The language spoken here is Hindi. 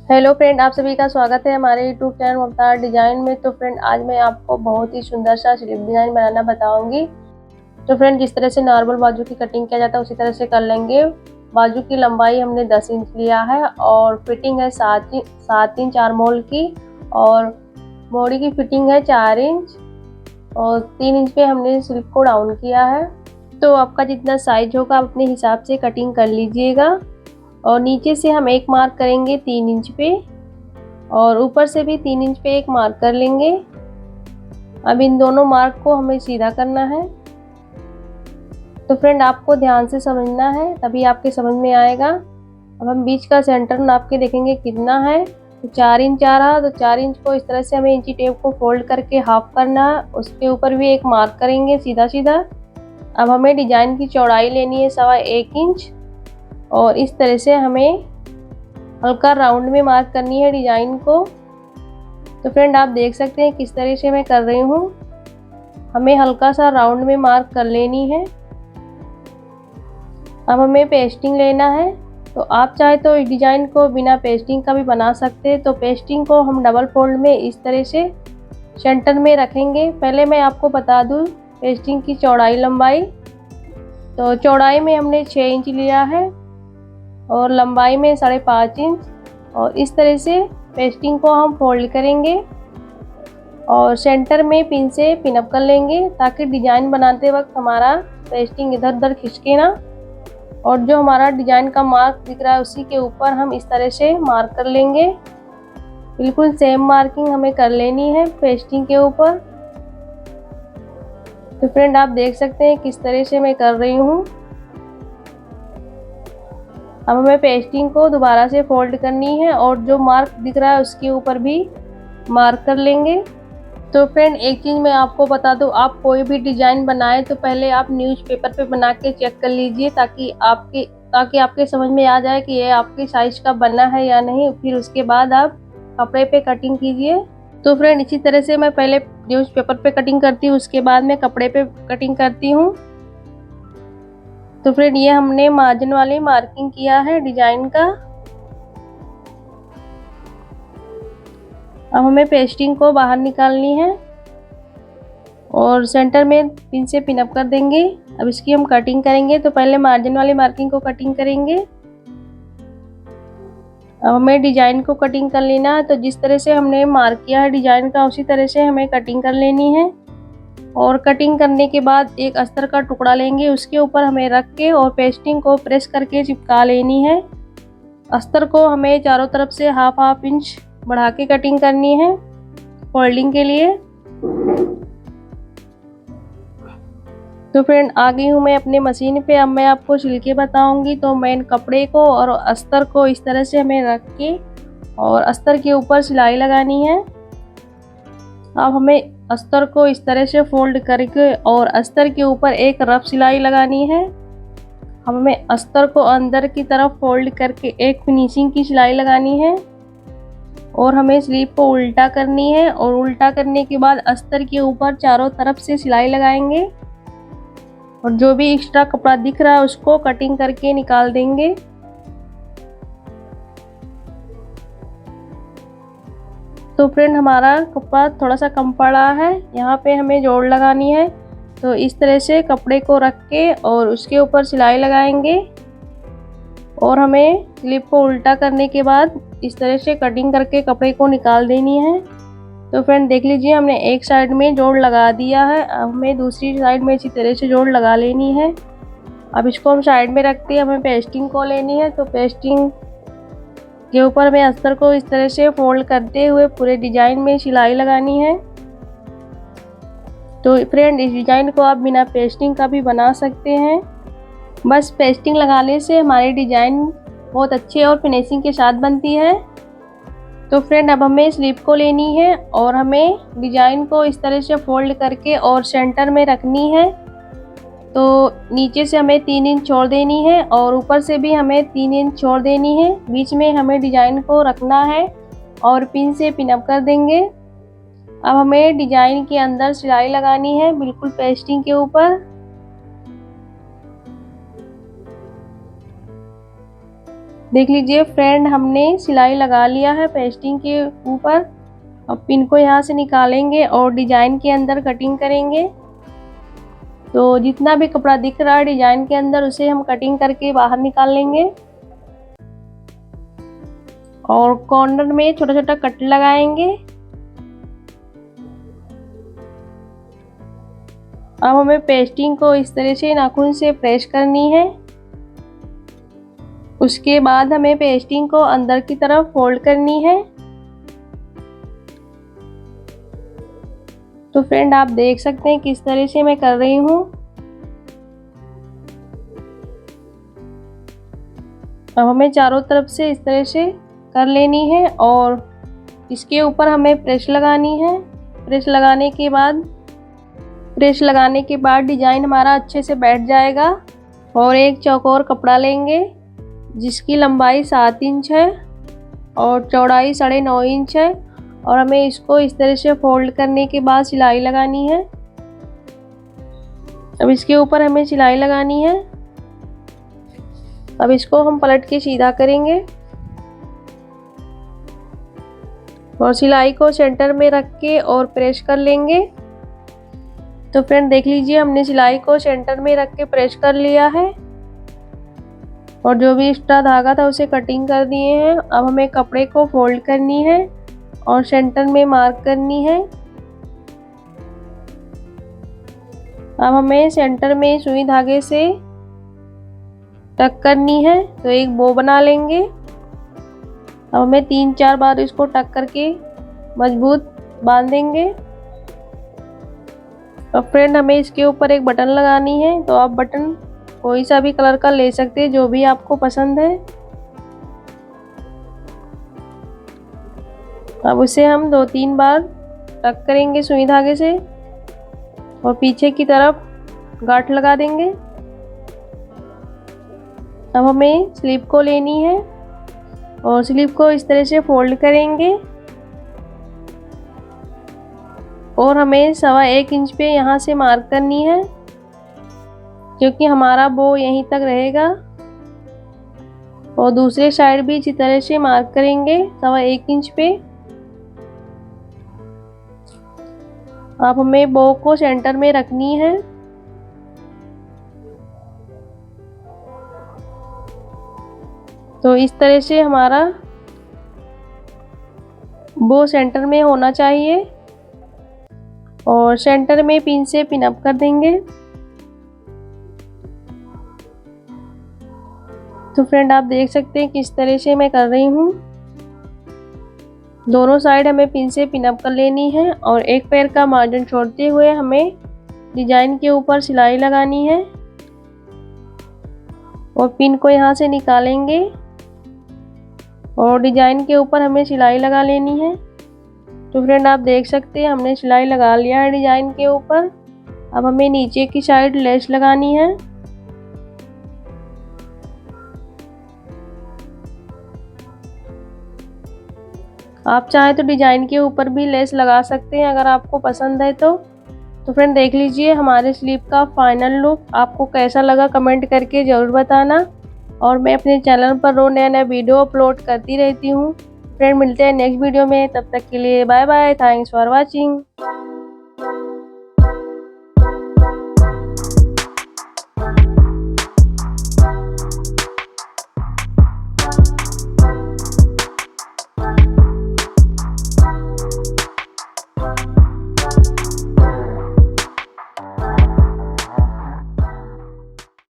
हेलो फ्रेंड, आप सभी का स्वागत है हमारे यूट्यूब चैनल ममताज डिजाइन में। तो फ्रेंड, आज मैं आपको बहुत ही सुंदर सा स्लीव डिजाइन बनाना बताऊंगी। तो फ्रेंड, जिस तरह से नॉर्मल बाजू की कटिंग किया जाता है उसी तरह से कर लेंगे। बाजू की लंबाई हमने 10 इंच लिया है और फिटिंग है 7 इंच आर्महोल की, और बॉडी की फिटिंग है 4 इंच, और 3 इंच पे हमने स्लीव को डाउन किया है। तो आपका जितना साइज होगा आप अपने हिसाब से कटिंग कर लीजिएगा। और नीचे से हम एक मार्क करेंगे 3 इंच पे, और ऊपर से भी 3 इंच पे एक मार्क कर लेंगे। अब इन दोनों मार्क को हमें सीधा करना है। तो फ्रेंड, आपको ध्यान से समझना है, तभी आपके समझ में आएगा। अब हम बीच का सेंटर नाप के देखेंगे कितना है। तो 4 इंच आ रहा, तो 4 इंच को इस तरह से हमें इंची टेप को फोल्ड करके हाफ करना है। उसके ऊपर भी एक मार्क करेंगे सीधा सीधा। अब हमें डिजाइन की चौड़ाई लेनी है 1.25 इंच, और इस तरह से हमें हल्का राउंड में मार्क करनी है डिजाइन को। तो फ्रेंड, आप देख सकते हैं किस तरह से मैं कर रही हूँ। हमें हल्का सा राउंड में मार्क कर लेनी है। अब हमें पेस्टिंग लेना है। तो आप चाहे तो इस डिजाइन को बिना पेस्टिंग का भी बना सकते हैं। तो पेस्टिंग को हम डबल फोल्ड में इस तरह से सेंटर में रखेंगे। पहले मैं आपको बता दूं पेस्टिंग की चौड़ाई लंबाई। तो चौड़ाई में हमने 6 इंच लिया है और लंबाई में 5.5 इंच, और इस तरह से पेस्टिंग को हम फोल्ड करेंगे और सेंटर में पिन से पिन अप कर लेंगे, ताकि डिजाइन बनाते वक्त हमारा पेस्टिंग इधर उधर खिसके ना। और जो हमारा डिजाइन का मार्क दिख रहा है उसी के ऊपर हम इस तरह से मार्क कर लेंगे। बिल्कुल सेम मार्किंग हमें कर लेनी है पेस्टिंग के ऊपर। तो फ्रेंड, आप देख सकते हैं किस तरह से मैं कर रही हूँ। अब हमें पेस्टिंग को दोबारा से फोल्ड करनी है और जो मार्क दिख रहा है उसके ऊपर भी मार्क कर लेंगे। तो फ्रेंड, एक चीज़ मैं आपको बता दूं, आप कोई भी डिज़ाइन बनाएं तो पहले आप न्यूज़पेपर पे बना के चेक कर लीजिए, ताकि आपके समझ में आ जाए कि ये आपके साइज का बना है या नहीं। फिर उसके बाद आप कपड़े पे कटिंग कीजिए। तो फ्रेंड, इसी तरह से मैं पहले न्यूज़पेपर पे कटिंग करती हूँ, उसके बाद मैं कपड़े पे कटिंग करती हूँ। तो फ्रेंड, ये हमने मार्जिन वाली मार्किंग किया है डिजाइन का। अब हमें पेस्टिंग को बाहर निकालनी है और सेंटर में पिन से पिन अप कर देंगे। अब इसकी हम कटिंग करेंगे। तो पहले मार्जिन वाली मार्किंग को कटिंग करेंगे। अब हमें डिजाइन को कटिंग कर लेना है। तो जिस तरह से हमने मार्क किया है डिजाइन का उसी तरह से हमें कटिंग कर लेनी है। और कटिंग करने के बाद एक अस्तर का टुकड़ा लेंगे, उसके ऊपर हमें रख के और पेस्टिंग को प्रेस करके चिपका लेनी है। अस्तर को हमें चारों तरफ से हाफ इंच बढ़ा के कटिंग करनी है फोल्डिंग के लिए। तो फ्रेंड, आ गई हूँ मैं अपने मशीन पे। अब मैं आपको सिल के बताऊंगी। तो मैं कपड़े को और अस्तर को इस तरह से हमें रख के और अस्तर के ऊपर सिलाई लगानी है। अब हमें अस्तर को इस तरह से फोल्ड करके और अस्तर के ऊपर एक रफ सिलाई लगानी है। हमें अस्तर को अंदर की तरफ फोल्ड करके एक फिनिशिंग की सिलाई लगानी है, और हमें स्लीव को उल्टा करनी है। और उल्टा करने के बाद अस्तर के ऊपर चारों तरफ से सिलाई लगाएंगे, और जो भी एक्स्ट्रा कपड़ा दिख रहा है उसको कटिंग करके निकाल देंगे। तो फ्रेंड, हमारा कपड़ा थोड़ा सा कम पड़ा है, यहाँ पे हमें जोड़ लगानी है। तो इस तरह से कपड़े को रख के और उसके ऊपर सिलाई लगाएंगे, और हमें स्लीव को उल्टा करने के बाद इस तरह से कटिंग करके कपड़े को निकाल देनी है। तो फ्रेंड, देख लीजिए हमने एक साइड में जोड़ लगा दिया है। अब हमें दूसरी साइड में इसी तरह से जोड़ लगा लेनी है। अब इसको हम साइड में रखते हैं, हमें पेस्टिंग को लेनी है। तो पेस्टिंग के ऊपर हमें अस्तर को इस तरह से फोल्ड करते हुए पूरे डिजाइन में सिलाई लगानी है। तो फ्रेंड, इस डिजाइन को आप बिना पेस्टिंग का भी बना सकते हैं। बस पेस्टिंग लगाने से हमारी डिजाइन बहुत अच्छे और फिनिशिंग के साथ बनती है। तो फ्रेंड, अब हमें स्लीव को लेनी है और हमें डिजाइन को इस तरह से फोल्ड करके और सेंटर में रखनी है। तो नीचे से हमें 3 इंच छोड़ देनी है और ऊपर से भी हमें 3 इंच छोड़ देनी है। बीच में हमें डिजाइन को रखना है और पिन से पिन अप कर देंगे। अब हमें डिजाइन के अंदर सिलाई लगानी है, बिल्कुल पेस्टिंग के ऊपर। देख लीजिए फ्रेंड, हमने सिलाई लगा लिया है पेस्टिंग के ऊपर। अब पिन को यहाँ से निकालेंगे और डिजाइन के अंदर कटिंग करेंगे। तो जितना भी कपड़ा दिख रहा है डिजाइन के अंदर, उसे हम कटिंग करके बाहर निकाल लेंगे और कॉर्नर में छोटा छोटा कट लगाएंगे। अब हमें पेस्टिंग को इस तरह से नाखून से प्रेस करनी है। उसके बाद हमें पेस्टिंग को अंदर की तरफ फोल्ड करनी है। तो फ्रेंड, आप देख सकते हैं किस तरह से मैं कर रही हूँ। अब हमें चारों तरफ से इस तरह से कर लेनी है और इसके ऊपर हमें प्रेस लगानी है। प्रेस लगाने के बाद डिजाइन हमारा अच्छे से बैठ जाएगा। और एक चौकोर कपड़ा लेंगे जिसकी लंबाई 7 इंच है और चौड़ाई 9.5 इंच है और हमें इसको इस तरह से फोल्ड करने के बाद सिलाई लगानी है। अब इसके ऊपर हमें सिलाई लगानी है। अब इसको हम पलट के सीधा करेंगे और सिलाई को सेंटर में रख के और प्रेस कर लेंगे। तो फ्रेंड देख लीजिए, हमने सिलाई को सेंटर में रख के प्रेस कर लिया है और जो भी एक्स्ट्रा धागा था उसे कटिंग कर दिए हैं। अब हमें कपड़े को फोल्ड करनी है और सेंटर में मार्क करनी है। अब हमें सेंटर में सुई धागे से टक करनी है। तो एक बो बना लेंगे। अब हमें 3-4 बार इसको टक करके मजबूत बांधेंगे। अब फ्रेंड, हमें इसके ऊपर एक बटन लगानी है। तो आप बटन कोई सा भी कलर का ले सकते हैं, जो भी आपको पसंद है। अब उसे हम 2-3 बार टक करेंगे सुई धागे से और पीछे की तरफ गांठ लगा देंगे। अब हमें स्लीव को लेनी है और स्लीव को इस तरह से फोल्ड करेंगे और हमें 1.25 इंच पे यहाँ से मार्क करनी है, क्योंकि हमारा बो यहीं तक रहेगा। और दूसरे साइड भी इसी तरह से मार्क करेंगे 1.25 इंच पे। अब हमें बो को सेंटर में रखनी है। तो इस तरह से हमारा बो सेंटर में होना चाहिए और सेंटर में पिन से पिन अप कर देंगे। तो फ्रेंड, आप देख सकते हैं किस तरह से मैं कर रही हूँ। दोनों साइड हमें पिन से पिन अप कर लेनी है और एक पैर का मार्जिन छोड़ते हुए हमें डिजाइन के ऊपर सिलाई लगानी है और पिन को यहाँ से निकालेंगे और डिजाइन के ऊपर हमें सिलाई लगा लेनी है। तो फ्रेंड, आप देख सकते हैं हमने सिलाई लगा लिया है डिजाइन के ऊपर। अब हमें नीचे की साइड लेस लगानी है। आप चाहें तो डिजाइन के ऊपर भी लेस लगा सकते हैं अगर आपको पसंद है तो फ्रेंड देख लीजिए हमारे स्लीव का फाइनल लुक आपको कैसा लगा कमेंट करके ज़रूर बताना। और मैं अपने चैनल पर रोज नया वीडियो अपलोड करती रहती हूँ। फ्रेंड, मिलते हैं नेक्स्ट वीडियो में, तब तक के लिए bye bye. Thanks for watching.